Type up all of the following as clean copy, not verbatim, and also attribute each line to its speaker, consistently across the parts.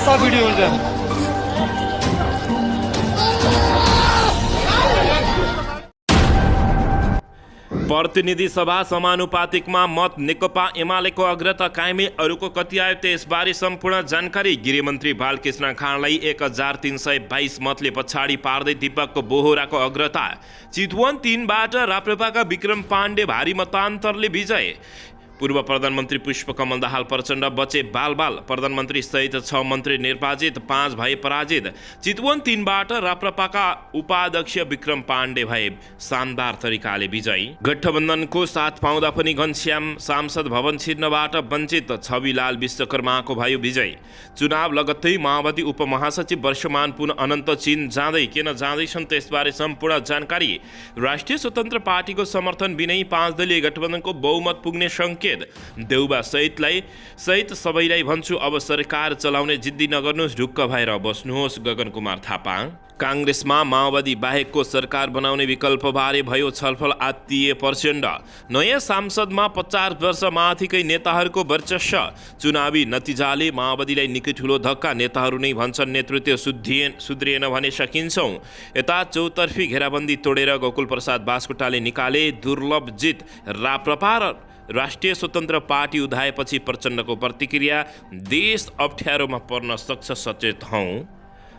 Speaker 1: असल भिडियो हुन्छ।
Speaker 2: प्रतिनिधि सभा समानुपातिकमा मत नेकपा एमालेको अग्रता कायमै, अरूको कति आयो त्यसबारे सम्पूर्ण जानकारी। गृहमन्त्री बालकृष्ण खाँडलाई 1322 मतले पछाडि पार्दै दीपक बोहराको अग्रता। चितवन 3बाट राप्रपाका विक्रम पाण्डे भारी मतान्तरले विजय। पूर्व प्रधानमन्त्री पुष्पकमल दाहाल प्रचण्ड बचे बालबाल। प्रधानमन्त्री सहित 6 मन्त्री निर्वाचित, 5 भए पराजित। चितवन 3बाट राप्रपाका उपाध्यक्ष विक्रम पाण्डे भए शानदार तरिकाले विजयी। गठबन्धनको साथ पाउँदा पनि घनश्याम सांसद भवन छिर्नबाट वञ्चित। छविलाल विश्वकर्माको भयो विजय। चुनाव लगत्तै माओवादी उपमहासचिव वर्षमान पुन अनन्त चीन जाँदै, किन जाँदैछन् त्यसबारे सम्पूर्ण जानकारी। राष्ट्रिय स्वतन्त्र पार्टीको समर्थन बिनै 5 दलीय गठबन्धनको बहुमत पुग्ने सङ्केत। देउबा सहित सबैलाई भन्छु, अब सरकार चलाउने जिद्दी नगर्नुहोस्, ढुक्क भएर बस्नुहोस्। गगन कुमार थापा। काङ्ग्रेसमा माओवादी बाहेकको सरकार बनाउने विकल्पबारे भयो छलफल, आत्तिए प्रचण्ड। नयाँ सांसदमा 50 वर्ष माथिकै नेताहरूको वर्चस्व। चुनावी नतिजाले माओवादीलाई निकै ठुलो धक्का। नेताहरू नै भन्छन् नेतृत्व सुध्रिएन भने सकिन्छौँ। यता चौतर्फी घेराबन्दी तोडेर गोकुल प्रसाद बास्कोटाले निकाले दुर्लभ जित। राप्रपा र राष्ट्रिय स्वतन्त्र पार्टी उधाएपछि प्रचण्डको प्रतिक्रिया, देश अप्ठ्यारोमा पर्न सक्छ, सचेत हौँ।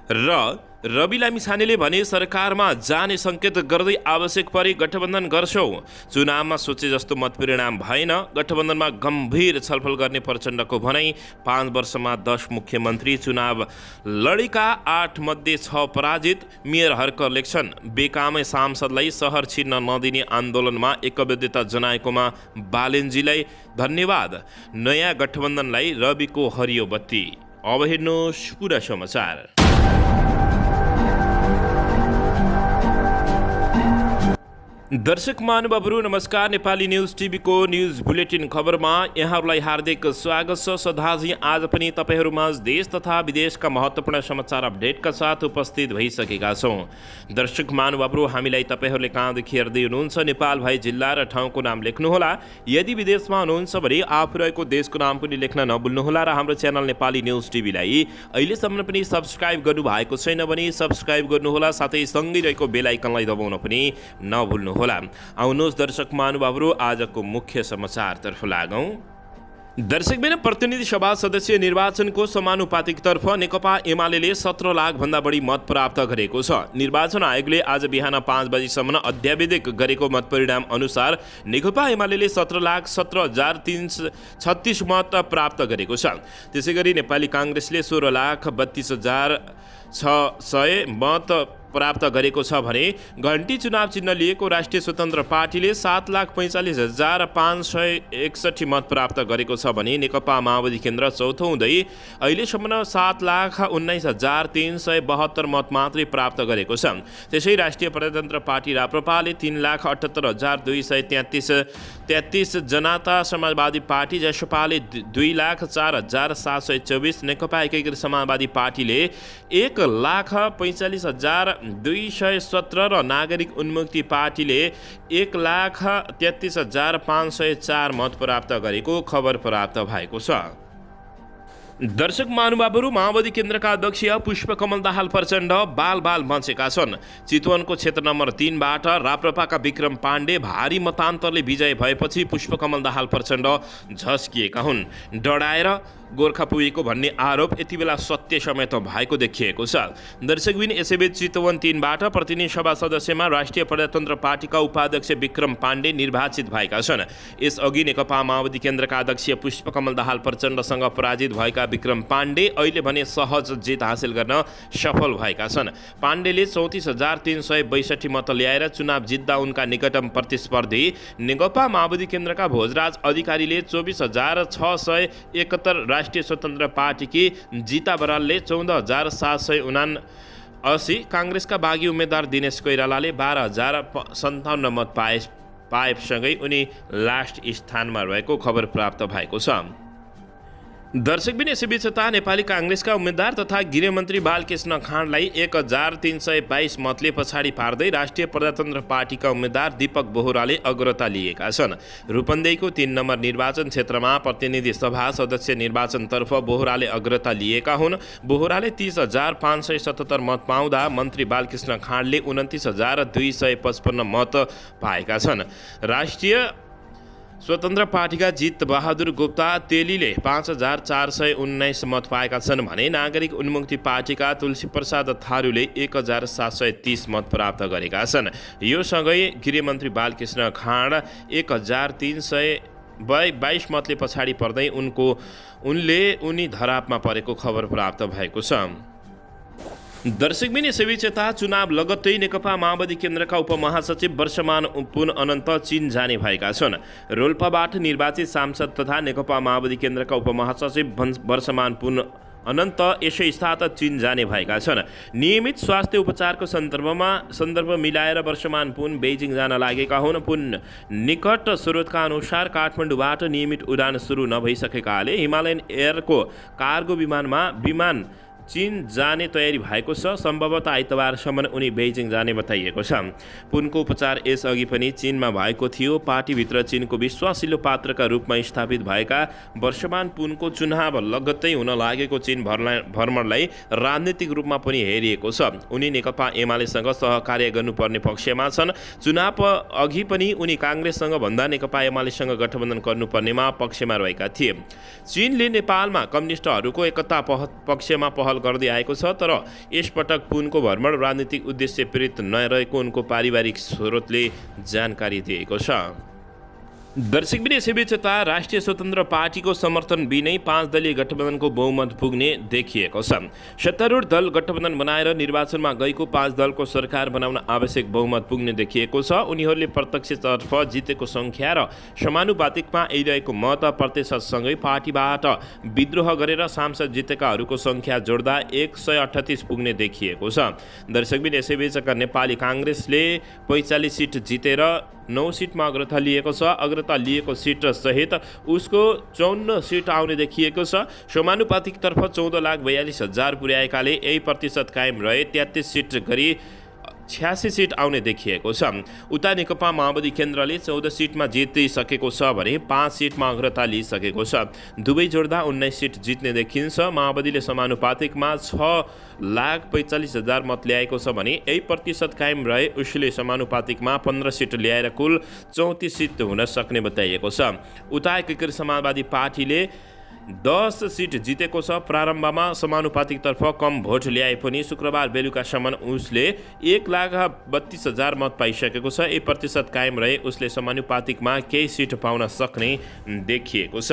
Speaker 2: र रवि लामिछानेले भने सरकारमा जाने सङ्केत गर्दै आवश्यक परे गठबन्धन गर्छौँ। चुनावमा सोचे जस्तो मतपरिणाम भएन, गठबन्धनमा गम्भीर छलफल गर्ने प्रचण्डको भनाइ। 5 वर्षमा 10 मुख्यमन्त्री, चुनाव लडेका 8 मध्ये 6 पराजित। मेयर हर्क लेख्छन्, बेकामै सांसदलाई सहर छिर्न नदिने आन्दोलनमा एकबद्धता जनाएकोमा बालेनजीलाई धन्यवाद। नयाँ गठबन्धनलाई रविको हरियो बत्ती। अब हेर्नुहोस् पुरा समाचार। दर्शक महानुभावहरू नमस्कार। नेपाली न्युज टिभीको न्युज बुलेटिन खबरमा यहाँहरूलाई हार्दिक स्वागत छ। सदाझै आज पनि तपाईँहरूमाझ देश तथा विदेशका महत्त्वपूर्ण समाचार अपडेटका साथ उपस्थित भइसकेका छौँ। दर्शक महानुभावहरू, हामीलाई तपाईँहरूले कहाँदेखि हेर्दै हुनुहुन्छ नेपाल भए जिल्ला र ठाउँको नाम लेख्नुहोला। यदि विदेशमा हुनुहुन्छ भने आफू रहेको देशको नाम पनि लेख्न नभुल्नुहोला। र हाम्रो च्यानल नेपाली न्युज टिभीलाई अहिलेसम्म पनि सब्सक्राइब गर्नुभएको छैन भने सब्सक्राइब गर्नुहोला, साथै सँगै रहेको बेल आइकनलाई दबाउन पनि नभुल्नुहोला। आउनुहोस् दर्शक महानुभावहरू, आजको मुख्य समाचारतर्फ लागौँ। दर्शकबिन, प्रतिनिधि सभा सदस्य निर्वाचनको समानुपातिकतर्फ नेकपा एमाले 17 लाखभन्दा बढी मत प्राप्त गरेको छ। निर्वाचन आयोगले आज बिहान 5 बजीसम्म अध्यावधिक गरेको मतपरिणाम अनुसार नेकपा एमाले 17,17,336 मत प्राप्त गरेको छ। त्यसैगरी नेपाली काङ्ग्रेसले 16,32,600 मत प्राप्त गरेको छ भने घन्टी चुनाव चिन्ह लिएको राष्ट्रिय स्वतन्त्र पार्टीले 7,45,561 मत प्राप्त गरेको छ भने नेकपा माओवादी केन्द्र चौथो हुँदै अहिलेसम्म 7,19,372 मत मात्रै प्राप्त गरेको छ। त्यसै राष्ट्रिय प्रजातन्त्र पार्टी राप्रपाले 3,78,233 जनता समाजवादी पार्टी जसपाले 2,04,724, नेकपा एकीकृत समाजवादी पार्टीले 1,45,217 र नागरिक उन्मुक्ति पार्टीले 1,33,504 मत प्राप्त गरेको खबर प्राप्त भएको छ। दर्शक महानुभावहरू, माओवादी केन्द्रका अध्यक्ष पुष्पकमल दाहाल प्रचण्ड बाल बचेका छन्। चितवनको क्षेत्र नम्बर 3बाट राप्रपाका विक्रम पाण्डे भारी मतान्तरले विजय भएपछि पुष्पकमल दाहाल प्रचण्ड झस्किएका हुन्। डराएर गोर्खा पुगेको भन्ने आरोप यति बेला सत्य समेत भएको देखिएको छ। दर्शकबिन, यसैबीच चितवन 3बाट प्रतिनिधि सभा सदस्यमा राष्ट्रिय प्रजातन्त्र पार्टीका उपाध्यक्ष विक्रम पाण्डे निर्वाचित भएका छन्। यसअघि नेकपा माओवादी केन्द्रका अध्यक्ष पुष्पकमल दाहाल प्रचण्डसँग पराजित भएका विक्रम पाण्डे अहिले भने सहज जित हासिल गर्न सफल भएका छन्। पाण्डेले 34,362 मत ल्याएर चुनाव जित्दा उनका निकटतम प्रतिस्पर्धी नेकपा माओवादी केन्द्रका भोजराज अधिकारीले 24,671, राष्ट्रिय स्वतन्त्र पार्टीकी जिता बरालले 14,779, काङ्ग्रेसका बागी उम्मेद्वार दिनेश कोइरालाले 12,057 मत पाएसँगै उनी लास्ट स्थानमा रहेको खबर प्राप्त भएको छ। दर्शकबिन यसैबीच नेपाली काङ्ग्रेसका उम्मेद्वार तथा गृहमन्त्री बालकृष्ण खाँडलाई 1322 मतले पछाडि पार्दै राष्ट्रिय प्रजातन्त्र पार्टीका उम्मेद्वार दीपक बोहराले अग्रता लिएका छन्। रूपन्देहीको 3 नम्बर निर्वाचन क्षेत्रमा प्रतिनिधि सभा सदस्य निर्वाचनतर्फ बोहराले अग्रता लिएका हुन्। बोहराले 30,577 मत पाउँदा मन्त्री बालकृष्ण खाँडले 29,255 मत पाएका छन्। राष्ट्रिय स्वतन्त्र पार्टीका जित बहादुर गुप्ता तेलीले 5,419 मत पाएका छन् भने नागरिक उन्मुक्ति पार्टीका तुलसी प्रसाद थारूले 1,730 मत प्राप्त गरेका छन्। यो सँगै गृहमन्त्री बालकृष्ण खाँड 1,322 मतले पछाडि पर्दै उनी धरापमा परेको खबर प्राप्त भएको छ। दर्शकबिन यसैबीच यता चुनाव लगत्तै नेकपा माओवादी केन्द्रका उपमहासचिव वर्षमान पुन अनन्त चीन जाने भएका छन्। रोल्पाबाट निर्वाचित सांसद तथा नेकपा माओवादी केन्द्रका उपमहासचिव वर्षमान पुन अनन्त यसै साथ चीन जाने भएका छन्। नियमित स्वास्थ्य उपचारको सन्दर्भ मिलाएर वर्षमान पुन बेजिङ जान लागेका हुन्। पुन निकट स्रोतका अनुसार काठमाडौँबाट नियमित उडान सुरु नभइसकेकाले हिमालयन एयरको कार्गो विमान चीन जाने तयारी भएको छ। सम्भवतः आइतबारसम्म उनी बेजिङ जाने बताइएको छ। पुनको उपचार यसअघि पनि चीनमा भएको थियो। पार्टीभित्र चीनको विश्वासिलो पात्रका रूपमा स्थापित भएका वर्षमान पुनको चुनाव लगत्तै हुन लागेको चीन भ्रमणलाई राजनीतिक रूपमा पनि हेरिएको छ। उनी नेकपा एमालेसँग सहकार्य गर्नुपर्ने पक्षमा छन्। चुनाव अघि पनि उनी काङ्ग्रेससँग भन्दा नेकपा एमालेसँग गठबन्धन गर्नुपर्नेमा पक्षमा रहेका थिए। चीनले नेपालमा कम्युनिस्टहरूको एकता पक्षमा पहल गर्दै आएको छ, तर यसपटक पुनको भ्रमण राजनीतिक उद्देश्य प्रेरित नरहेको उनको पारिवारिक स्रोतले जानकारी दिएको छ। दर्शकबिन यसैबीच यता राष्ट्रिय स्वतन्त्र पार्टीको समर्थन बिनै 5 दलीय गठबन्धनको बहुमत पुग्ने देखिएको छ। सत्तारूढ दल गठबन्धन बनाएर निर्वाचनमा गएको 5 दलको सरकार बनाउन आवश्यक बहुमत पुग्ने देखिएको छ। उनीहरूले प्रत्यक्षतर्फ जितेको सङ्ख्या र समानुपातिकमा आइरहेको मत प्रतिशतसँगै पार्टीबाट विद्रोह गरेर सांसद जितेकाहरूको सङ्ख्या जोड्दा 138 पुग्ने देखिएको छ। दर्शकबिन यसैबीचका नेपाली काङ्ग्रेसले 45 सिट जितेर 9 सिटमा अग्रता लिएको छ। अग्रता लिएको सिट सहित उसको 54 सिट आउने देखिएको छ। समानुपातिकतर्फ 14,42,000 पुर्याएकाले यही प्रतिशत कायम रहे 33 सिट गरी 86 सिट आउने देखिएको छ। उता नेकपा माओवादी केन्द्रले 14 सिटमा जितिसकेको छ भने 5 सिटमा अग्रता लिइसकेको छ। दुवै जोड्दा 19 सिट जित्ने देखिन्छ। माओवादीले समानुपातिकमा 6,45,000 मत ल्याएको छ भने यही प्रतिशत कायम रहे उसले समानुपातिकमा 15 सिट ल्याएर कुल 34 सिट हुन सक्ने बताइएको छ। उता एकीकृत समाजवादी पार्टीले 10 सिट जितेको छ। प्रारम्भमा समानुपातिकतर्फ कम भोट ल्याए पनि शुक्रबार बेलुकासम्म उसले 1,32,000 मत पाइसकेको छ। यही प्रतिशत कायम रहे उसले समानुपातिकमा केही सिट पाउन सक्ने देखिएको छ।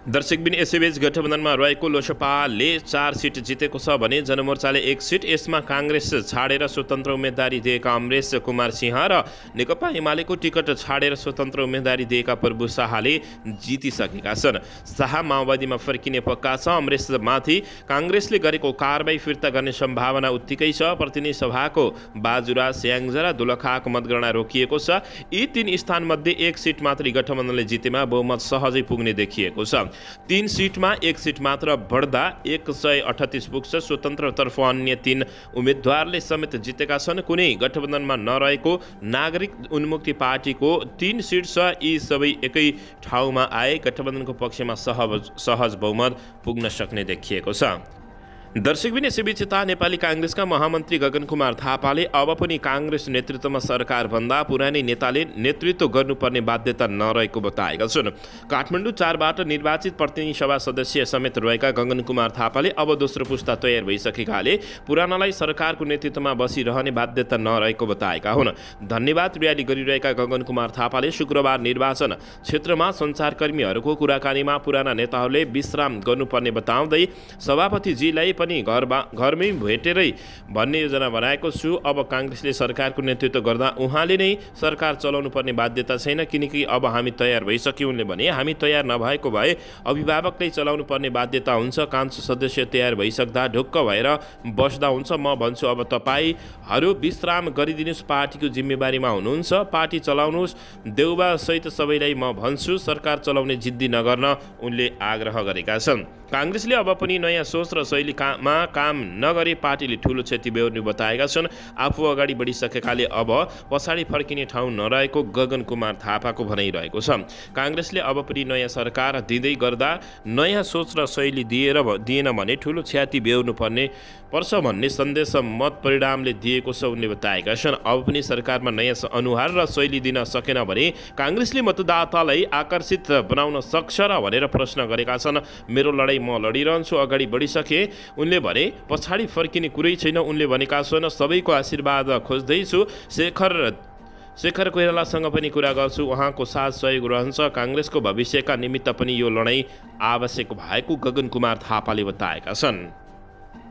Speaker 2: दर्शकबिन यसैबीच गठबन्धनमा रहेको लोसपाले 4 सिट जितेको छ भने जनमोर्चाले 1 सिट। यसमा काङ्ग्रेस छाडेर स्वतन्त्र उम्मेदवारी दिएका अमरेश कुमार सिंह र नेकपा एमालेको टिकट छाडेर स्वतन्त्र उम्मेदवारी दिएका प्रभु शाहले जितिसकेका छन्। शाह माओवादीमा फर्किने पक्का छ। अमरेशमाथि काङ्ग्रेसले गरेको कारबाही फिर्ता गर्ने सम्भावना उत्तिकै छ। प्रतिनिधि सभाको बाजुरा, स्याङ्जा र दोलखाको मतगणना रोकिएको छ। यी 3 स्थानमध्ये 1 सिट मात्रै गठबन्धनले जितेमा बहुमत सहजै पुग्ने देखिएको छ। 3 सिटमा 1 सिट मात्र बढ्दा 138 पुग्छ। स्वतन्त्रतर्फ अन्य 3 उम्मेदवारले समेत जितेका छन्। कुनै गठबन्धनमा नरहेको नागरिक उन्मुक्ति पार्टीको 3 सिट छ। यी सबै एकै ठाउँमा आए गठबन्धनको पक्षमा सहज बहुमत पुग्न सक्ने देखिएको छ। दर्शकबिन यसैबीच यता नेपाली काङ्ग्रेसका महामन्त्री गगन कुमार थापाले अब पनि काङ्ग्रेस नेतृत्वमा सरकार भन्दा पुरानै नेताले नेतृत्व गर्नुपर्ने बाध्यता नरहेको बताएका छन्। काठमाडौँ 4बाट निर्वाचित प्रतिनिधि सभा सदस्य समेत रहेका गगन कुमार थापाले अब दोस्रो पुस्ता तयार भइसकेकाले पुरानालाई सरकारको नेतृत्वमा बसिरहने बाध्यता नरहेको बताएका हुन्। धन्यवाद र्याली गरिरहेका गगन कुमार थापाले शुक्रबार निर्वाचन क्षेत्रमा सञ्चारकर्मीहरूको कुराकानीमा पुराना नेताहरूले विश्राम गर्नुपर्ने बताउँदै सभापतिजीलाई पनि पनि घरमै भेटेरै भन्ने योजना बनाएको छु। अब काङ्ग्रेसले सरकारको नेतृत्व गर्दा उहाँले नै सरकार चलाउनु पर्ने बाध्यता छैन, किनकि अब हामी तयार भइसक्यौँ उनले भने। हामी तयार नभएको भए अभिभावकले चलाउनु पर्ने बाध्यता हुन्छ। कान्छो सदस्य तयार भइसक्दा ढुक्क भएर बस्दा हुन्छ। म भन्छु अब तपाईँहरू विश्राम गरिदिनुहोस्, पार्टीको जिम्मेवारीमा हुनुहुन्छ, पार्टी चलाउनुहोस्। देउबा सहित सबैलाई म भन्छु सरकार चलाउने जिद्दी नगर्न उनले आग्रह गरेका छन्। काङ्ग्रेसले अब पनि नयाँ सोच र शैलीमा काम नगरे पार्टीले ठूलो क्षति बेहोर्ने बताएका छन्। आफू अगाडि बढिसकेकाले अब पछाडि फर्किने ठाउँ नरहेको गगन कुमार थापाको भनाइरहेको छ। काङ्ग्रेसले अब पनि नयाँ सरकार दिँदै गर्दा नयाँ सोच र शैली दिएन भने ठूलो क्षति बेहोर्नु पर्छ भन्ने सन्देश मत परिणामले दिएको छ उनले बताएका छन्। अब पनि सरकारमा नयाँ अनुहार र शैली दिन सकेन भने काङ्ग्रेसले मतदातालाई आकर्षित बनाउन सक्छ र भनेर प्रश्न गरेका छन्। मेरो लडाईँ म लडिरहन्छु, अगाडि बढिसके उनले भने, पछाडि फर्किने कुरै छैन उनले भनेका छन्। सबैको आशीर्वाद खोज्दैछु, शेखर कोइरालासँग पनि कुरा गर्छु, उहाँको साथ सहयोग रहन्छ। काङ्ग्रेसको भविष्यका निमित्त पनि यो लडाईँ आवश्यक भएको गगन कुमार थापाले बताएका छन्।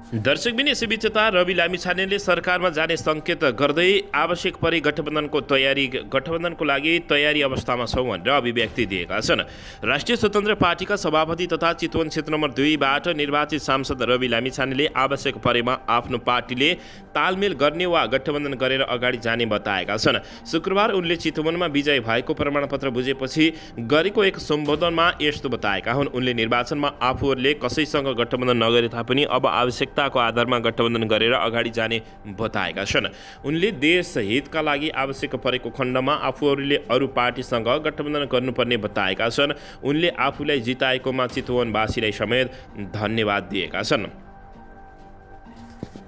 Speaker 2: दर्शकबिन यसैबीच यता रवि लामिछानेले सरकारमा जाने सङ्केत गर्दै आवश्यक परे गठबन्धनको लागि तयारी अवस्थामा छौँ भनेर अभिव्यक्ति दिएका छन्। राष्ट्रिय स्वतन्त्र पार्टीका सभापति तथा चितवन क्षेत्र नम्बर 2बाट निर्वाचित सांसद रवि लामिछानेले आवश्यक परेमा आफ्नो पार्टीले तालमेल गर्ने वा गठबन्धन गरेर अगाडि जाने बताएका छन्। शुक्रबार उनले चितवनमा विजय भएको प्रमाणपत्र बुझेपछि गरेको एक सम्बोधनमा यस्तो बताएका हुन्। उनले निर्वाचनमा आफूहरूले कसैसँग गठबन्धन नगरे तापनि अब आवश्यकताको आधारमा गठबन्धन गरेर अगाडि जाने बताएका छन्। उनले देश हितका लागि आवश्यक परेको खण्डमा आफूहरूले अरू पार्टीसँग गठबन्धन गर्नुपर्ने बताएका छन्। उनले आफूलाई जिताएकोमा चितवनवासीलाई समेत धन्यवाद दिएका छन्।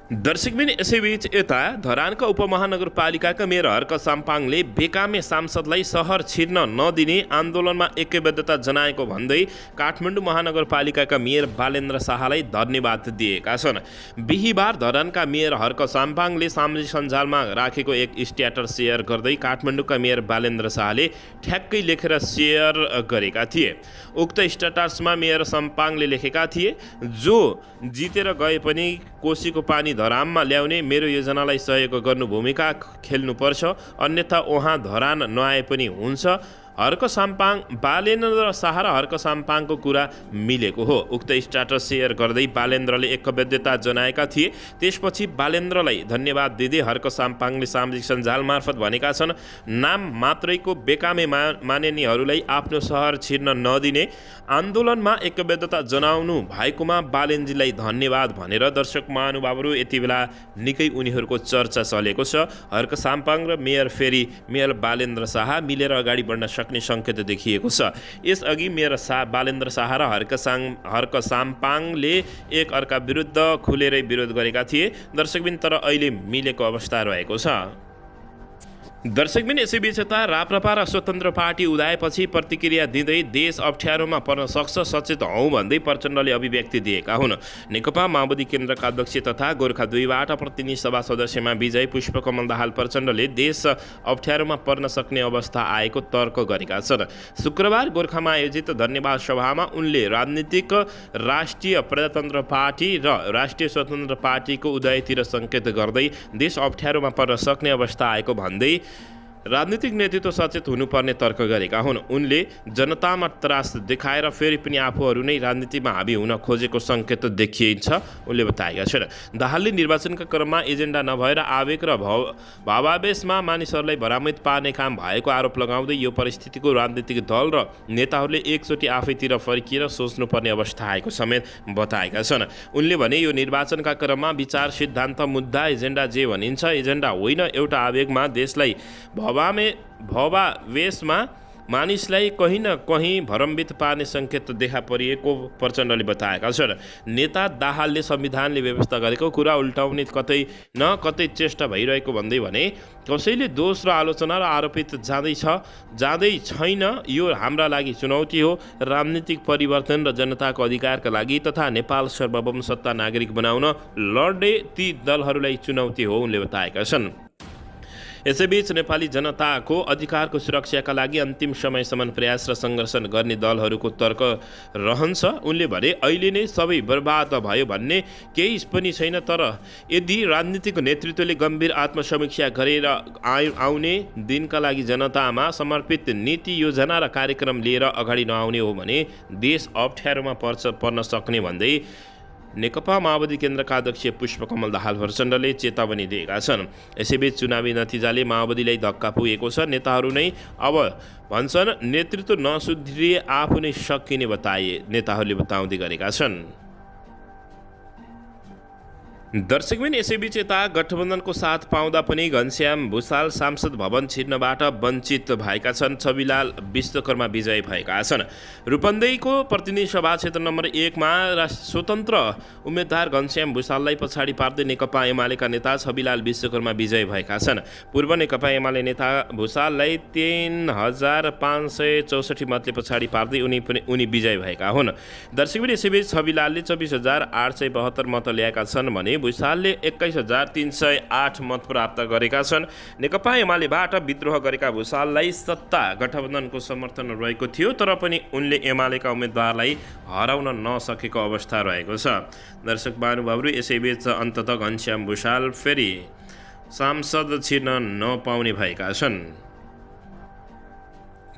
Speaker 2: दर्शकबिन यसैबीच यता धरानका उपमहानगरपालिकाका मेयर हर्क साम्पाङले बेकामे सांसदलाई सहर छिर्न नदिने आन्दोलनमा ऐक्यबद्धता जनाएको भन्दै काठमाडौँ महानगरपालिकाका मेयर बालेन्द्र शाहलाई धन्यवाद दिएका छन्। बिहिबार धरानका मेयर हर्क साम्पाङले सामाजिक सञ्जालमा राखेको एक स्ट्याटस सेयर गर्दै काठमाडौँका मेयर बालेन्द्र शाहले ठ्याक्कै लेखेर सेयर गरेका थिए। उक्त स्ट्याटसमा मेयर साम्पाङले लेखेका थिए, जो जितेर गए पनि कोसीको पानी धरानमा ल्याउने मेरो योजनालाई सहयोग गर्नु भूमिका खेल्नुपर्छ, अन्यथा उहाँ धरान नआए पनि हुन्छ। हर्क साम्पाङ बालेन्द्र शाह र हर्क साम्पाङको कुरा मिलेको हो। उक्त स्ट्याटस सेयर गर्दै बालेन्द्रले ऐक्यबद्धता जनाएका थिए। त्यसपछि बालेन्द्रलाई धन्यवाद दिँदै हर्क साम्पाङले सामाजिक सञ्जाल मार्फत भनेका छन्, नाम मात्रैको बेकामे मानिनेहरूलाई आफ्नो सहर छिर्न नदिने आन्दोलनमा ऐक्यबद्धता जनाउनु भएकोमा बालेन्द्रजीलाई धन्यवाद भनेर दर्शक महानुभावहरू यति बेला निकै उनीहरूको चर्चा चलेको छ। हर्क साम्पाङ र मेयर बालेन्द्र शाह मिलेर अगाडि बढ्न सक्ने सङ्केत देखिएको छ। यसअघि मेयर बालेन्द्र शाह र हर्क साम्पाङले एक अर्का विरुद्ध खुलेरै विरोध गरेका थिए दर्शकबिन, तर अहिले मिलेको अवस्था रहेको छ। दर्शकबिन यसैबीच यता राप्रपा र स्वतन्त्र पार्टी उदाएपछि प्रतिक्रिया दिँदै देश अप्ठ्यारोमा पर्न सक्छ, सचेत हौँ भन्दै प्रचण्डले अभिव्यक्ति दिएका हुन्। नेकपा माओवादी केन्द्रका अध्यक्ष तथा गोर्खा 2बाट प्रतिनिधि सभा सदस्यमा विजय पुष्पकमल दाहाल प्रचण्डले देश अप्ठ्यारोमा पर्न सक्ने अवस्था आएको तर्क गरेका छन्। शुक्रबार गोर्खामा आयोजित धन्यवाद सभामा उनले राजनीतिक राष्ट्रिय प्रजातन्त्र पार्टी र राष्ट्रिय स्वतन्त्र पार्टीको उदयतिर सङ्केत गर्दै देश अप्ठ्यारोमा पर्न सक्ने अवस्था आएको भन्दै राजनीतिक नेतृत्व सचेत हुनुपर्ने तर्क गरेका हुन्। उनले जनतामा त्रास देखाएर फेरि पनि आफूहरू नै राजनीतिमा हाबी हुन खोजेको सङ्केत देखिन्छ उनले बताएका छन्। दाहालले निर्वाचनका क्रममा एजेन्डा नभएर आवेग र भावावेशमा मानिसहरूलाई भ्रमित पार्ने काम भएको आरोप लगाउँदै यो परिस्थितिको राजनीतिक दल र नेताहरूले एकचोटि आफैतिर फर्किएर सोच्नुपर्ने अवस्था आएको समेत बताएका छन्। उनले भने यो निर्वाचनका क्रममा विचार, सिद्धान्त, मुद्दा, एजेन्डा जे भनिन्छ एजेन्डा होइन, एउटा आवेगमा देशलाई भवावेशमा मानिसलाई कहीँ न कहीँ भ्रमित पार्ने सङ्केत देखा परिएको प्रचण्डले बताएका छन्। नेता दाहालले संविधानले व्यवस्था गरेको कुरा उल्टाउने कतै न कतै चेष्टा भइरहेको भन्दै भने कसैले दोष र आलोचना र आरोपित जाँदै छैन। यो हाम्रा लागि चुनौती हो। राजनीतिक परिवर्तन र जनताको अधिकारका लागि तथा नेपाल सार्वभौम सत्ता नागरिक बनाउन लड्ने ती दलहरूलाई चुनौती हो उनले बताएका छन्। यसैबीच नेपाली जनताको अधिकारको सुरक्षाका लागि अन्तिम समयसम्म प्रयास र सङ्घर्ष गर्ने दलहरूको तर्क रहन्छ। उनले भने अहिले नै सबै बर्बाद भयो भन्ने केही पनि छैन, तर यदि राजनीतिक नेतृत्वले गम्भीर आत्मसमीक्षा गरेर आउने दिनका लागि जनतामा समर्पित नीति योजना र कार्यक्रम लिएर अगाडि नआउने हो भने देश अप्ठ्यारोमा पर्न सक्ने भन्दै नेकपा माओवादी केन्द्रका अध्यक्ष पुष्पकमल दाहाल प्रचण्डले चेतावनी दिएका छन्। यसैबीच चुनावी नतिजाले माओवादीलाई धक्का पुगेको छ। नेताहरू नै अब भन्छन् नेतृत्व नसुध्रिए आफू नै सकिने नेताहरूले बताउँदै गरेका छन्। दर्शकबिन यसैबीच यता गठबन्धनको साथ पाउँदा पनि घनश्याम भुसाल सांसद भवन छिर्नबाट वञ्चित भएका छन्। छविलाल विश्वकर्मा विजयी भएका छन्। रूपन्देहीको प्रतिनिधि सभा क्षेत्र नम्बर 1 मा स्वतन्त्र उम्मेद्वार घनश्याम भुसाललाई पछाडि पार्दै नेकपा एमालेका नेता छविलाल विश्वकर्मा विजयी भएका छन्। पूर्व नेकपा एमाले नेता भुसाललाई 3564 मतले पछाडि पार्दै उनी विजयी भएका हुन्। दर्शकबिन यसैबीच छविलालले 24872 मत ल्याएका छन् भने भुसालले 21308 मत प्राप्त गरेका छन्। नेकपा एमालेबाट विद्रोह गरेका भुसाललाई सत्ता गठबन्धनको समर्थन रहेको थियो, तर पनि उनले एमालेका उम्मेद्वारलाई हराउन नसकेको अवस्था रहेको छ। दर्शक महानुभावहरू, यसैबीच अन्ततः घनश्याम भुसाल फेरि सांसद छिर्न नपाउने भएका छन्।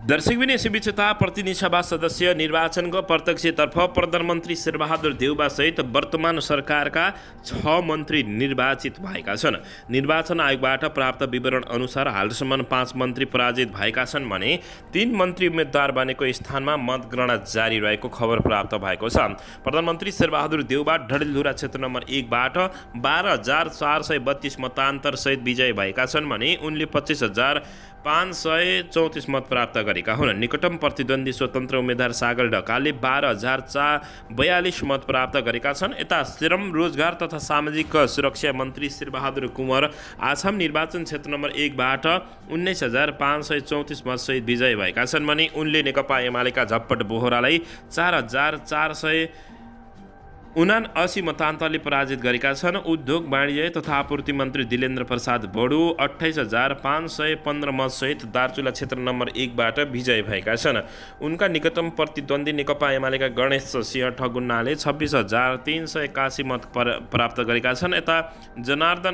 Speaker 2: दर्शकबिन यसैबीच यता प्रतिनिधि सभा सदस्य निर्वाचनको प्रत्यक्षतर्फ प्रधानमन्त्री शेरबहादुर देउबा सहित वर्तमान सरकारका 6 मन्त्री निर्वाचित भएका छन्। निर्वाचन आयोगबाट प्राप्त विवरण अनुसार हालसम्म 5 मन्त्री पराजित भएका छन् भने 3 मन्त्री उम्मेद्वार बनेको स्थानमा मतगणना जारी रहेको खबर प्राप्त भएको छ। प्रधानमन्त्री शेरबहादुर देउबा डडेलधुरा क्षेत्र नम्बर 1 बाट 12432 मतान्तर सहित विजयी भएका छन् भने उनले 25534 मत प्राप्त गरेका हुन्। निकटम प्रतिद्वन्दी स्वतन्त्र उम्मेद्वार सागर ढकालले 12042 मत प्राप्त गरेका छन्। यता श्रम रोजगार तथा सामाजिक सुरक्षा मन्त्री शेरबहादुर कुँवर आसाम निर्वाचन क्षेत्र नम्बर 1 बाट 19534 मतसहित विजयी भएका छन् भने उनले नेकपा एमालेका झप्पट बोहरालाई 4479 मतान्तरले पराजित गरेका छन्। उद्योग वाणिज्य तथा आपूर्ति मन्त्री दिलेन्द्र प्रसाद बडु 28515 मतसहित दार्चुला क्षेत्र नम्बर 1 बाट विजयी भएका छन्। उनका निकटम प्रतिद्वन्दी नेकपा एमालेका गणेश सिंह ठगुन्नाले 26381 मत प्राप्त गरेका छन्। यता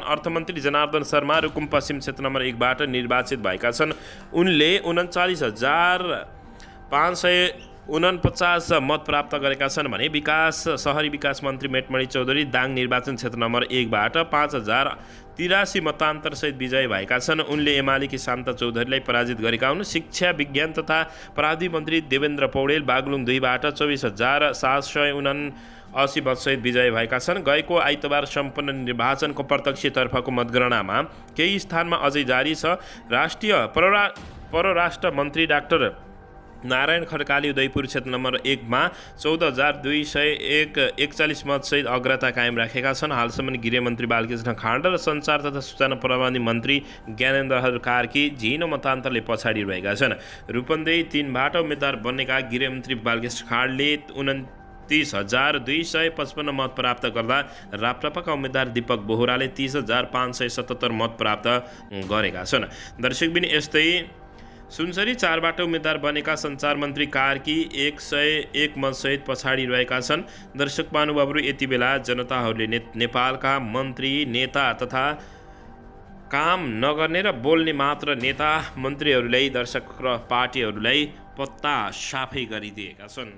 Speaker 2: अर्थमन्त्री जनार्दन शर्मा रुकुम पश्चिम क्षेत्र नम्बर 1 बाट निर्वाचित भएका छन्। उनले 39549 मत प्राप्त गरेका छन् भने शहरी विकास मन्त्री मेटमणि चौधरी दाङ निर्वाचन क्षेत्र नम्बर 1 बाट 5083 मतान्तर सहित विजयी भएका छन्। उनले एमालेकी शान्ता चौधरीलाई पराजित गरेका हुन्। शिक्षा विज्ञान तथा प्राविधिक मन्त्री देवेन्द्र पौडेल बागलुङ 2 बाट 24779 मतसहित विजयी भएका छन्। गएको आइतबार सम्पन्न निर्वाचनको प्रत्यक्षतर्फको मतगणनामा केही स्थानमा अझै जारी छ। राष्ट्रिय परराष्ट्र मन्त्री डाक्टर नारायण खड्काले उदयपुर क्षेत्र नम्बर 1 मा 14241 मतसहित अग्रता कायम राखेका छन्। हालसम्म गृहमन्त्री बालकृष्ण खाँड र सञ्चार तथा सूचना प्रविधि मन्त्री ज्ञानेन्द्र कार्की झिनो मतान्तरले पछाडि रहेका छन्। रूपन्देही 3 बाट उम्मेद्वार बनेका गृहमन्त्री बालकृष्ण खाँडले 29255 मत प्राप्त गर्दा राप्रपाका उम्मेद्वार दीपक बोहराले 30577 मत प्राप्त गरेका छन्। दर्शकबिन यस्तै सुनसरी 4 बाट उम्मेद्वार बनेका सञ्चार मन्त्री कार्की 101 मतसहित पछाडि रहेका छन्। दर्शक महानुभावहरू, यति बेला जनताहरूले नेपालका मन्त्री नेता तथा काम नगर्ने र बोल्ने मात्र नेता मन्त्रीहरूलाई दर्शक र पार्टीहरूलाई पत्ता साफै गरिदिएका छन्।